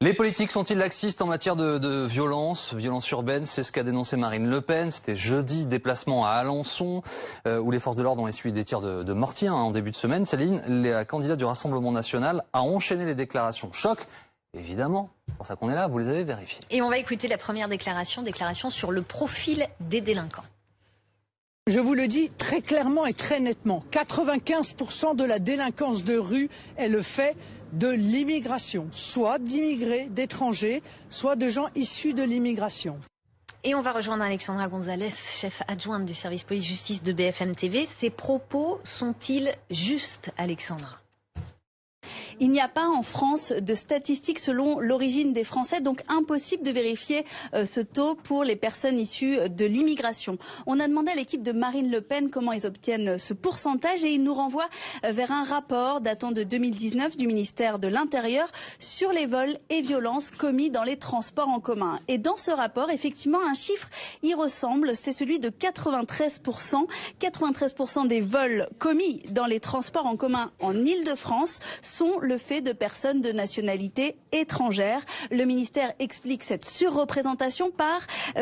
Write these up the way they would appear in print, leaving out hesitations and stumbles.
Les politiques sont-ils laxistes en matière de violence urbaine? C'est ce qu'a dénoncé Marine Le Pen. C'était jeudi, déplacement à Alençon, où les forces de l'ordre ont essuyé des tirs de mortier en début de semaine. Céline, la candidate du Rassemblement national a enchaîné les déclarations choc. Évidemment, c'est pour ça qu'on est là, vous les avez vérifiées. Et on va écouter la première déclaration sur le profil des délinquants. Je vous le dis très clairement et très nettement, 95% de la délinquance de rue est le fait de l'immigration, soit d'immigrés, d'étrangers, soit de gens issus de l'immigration. Et on va rejoindre Alexandra Gonzalez, chef adjointe du service police-justice de BFM TV. Ces propos sont-ils justes, Alexandra ? Il n'y a pas en France de statistiques selon l'origine des Français, donc impossible de vérifier ce taux pour les personnes issues de l'immigration. On a demandé à l'équipe de Marine Le Pen comment ils obtiennent ce pourcentage et ils nous renvoient vers un rapport datant de 2019 du ministère de l'Intérieur sur les vols et violences commis dans les transports en commun. Et dans ce rapport, effectivement, un chiffre y ressemble, c'est celui de 93%. 93% des vols commis dans les transports en commun en Île-de-France sont le fait de personnes de nationalité étrangère. Le ministère explique cette surreprésentation par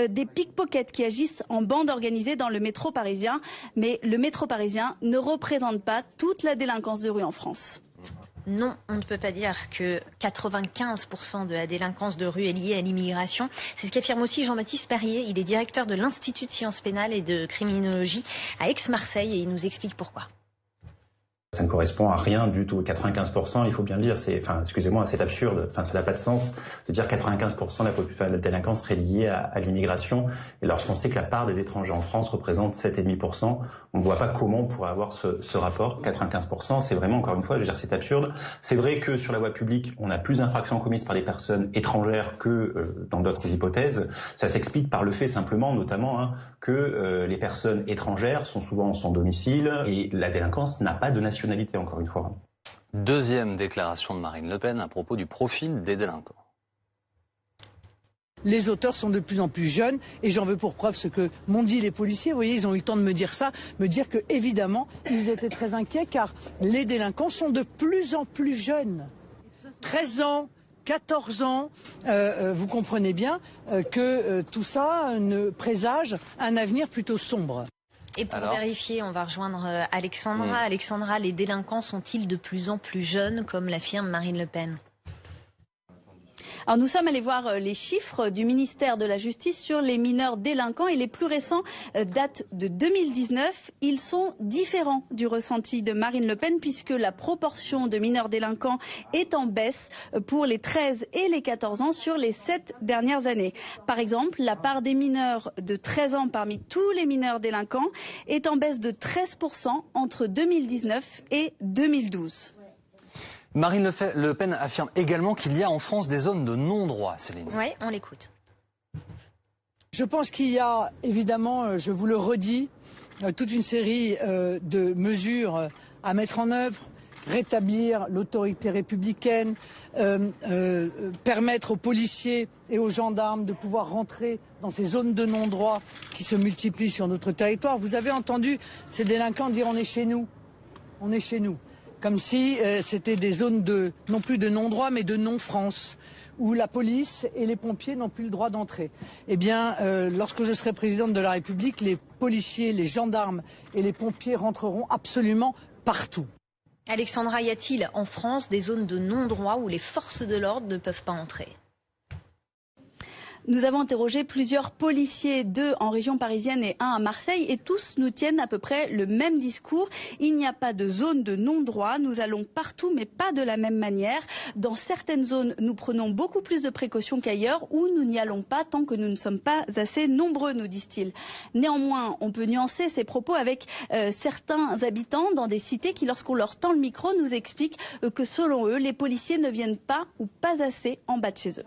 des pickpockets qui agissent en bande organisée dans le métro parisien. Mais le métro parisien ne représente pas toute la délinquance de rue en France. Non, on ne peut pas dire que 95% de la délinquance de rue est liée à l'immigration. C'est ce qu'affirme aussi Jean-Baptiste Perrier. Il est directeur de l'Institut de sciences pénales et de criminologie à Aix-Marseille et il nous explique pourquoi. Ça ne correspond à rien du tout. 95%, il faut bien le dire, excusez-moi, c'est absurde. Ça n'a pas de sens de dire 95% de la délinquance serait liée à l'immigration. Et lorsqu'on sait que la part des étrangers en France représente 7,5%, on ne voit pas comment on pourrait avoir ce rapport. 95%, c'est vraiment, encore une fois, je veux dire, c'est absurde. C'est vrai que sur la voie publique, on a plus d'infractions commises par des personnes étrangères que dans d'autres hypothèses. Ça s'explique par le fait simplement, notamment, que les personnes étrangères sont souvent sans domicile et la délinquance n'a pas de nationalité. Encore une fois. Deuxième déclaration de Marine Le Pen à propos du profil des délinquants. Les auteurs sont de plus en plus jeunes et j'en veux pour preuve ce que m'ont dit les policiers. Vous voyez, ils ont eu le temps de me dire ça, me dire que évidemment ils étaient très inquiets car les délinquants sont de plus en plus jeunes. 13 ans, 14 ans, vous comprenez bien que tout ça ne présage un avenir plutôt sombre. Et pour vérifier, on va rejoindre Alexandra. Alexandra, les délinquants sont-ils de plus en plus jeunes, comme l'affirme Marine Le Pen ? Alors nous sommes allés voir les chiffres du ministère de la Justice sur les mineurs délinquants et les plus récents datent de 2019. Ils sont différents du ressenti de Marine Le Pen puisque la proportion de mineurs délinquants est en baisse pour les 13 et les 14 ans sur les 7 dernières années. Par exemple, la part des mineurs de 13 ans parmi tous les mineurs délinquants est en baisse de 13% entre 2019 et 2012. Marine Le Pen affirme également qu'il y a en France des zones de non-droit, Céline. Oui, on l'écoute. Je pense qu'il y a évidemment, je vous le redis, toute une série de mesures à mettre en œuvre, rétablir l'autorité républicaine, permettre aux policiers et aux gendarmes de pouvoir rentrer dans ces zones de non-droit qui se multiplient sur notre territoire. Vous avez entendu ces délinquants dire on est chez nous, on est chez nous. Comme si c'était des zones non plus de non-droit, mais de non-France, où la police et les pompiers n'ont plus le droit d'entrer. Eh bien, lorsque je serai présidente de la République, les policiers, les gendarmes et les pompiers rentreront absolument partout. Alexandra, y a-t-il en France des zones de non-droit où les forces de l'ordre ne peuvent pas entrer ? Nous avons interrogé plusieurs policiers, 2 en région parisienne et 1 à Marseille, et tous nous tiennent à peu près le même discours. Il n'y a pas de zone de non-droit, nous allons partout mais pas de la même manière. Dans certaines zones, nous prenons beaucoup plus de précautions qu'ailleurs où nous n'y allons pas tant que nous ne sommes pas assez nombreux, nous disent-ils. Néanmoins, on peut nuancer ces propos avec certains habitants dans des cités qui, lorsqu'on leur tend le micro, nous expliquent que selon eux, les policiers ne viennent pas ou pas assez en bas de chez eux.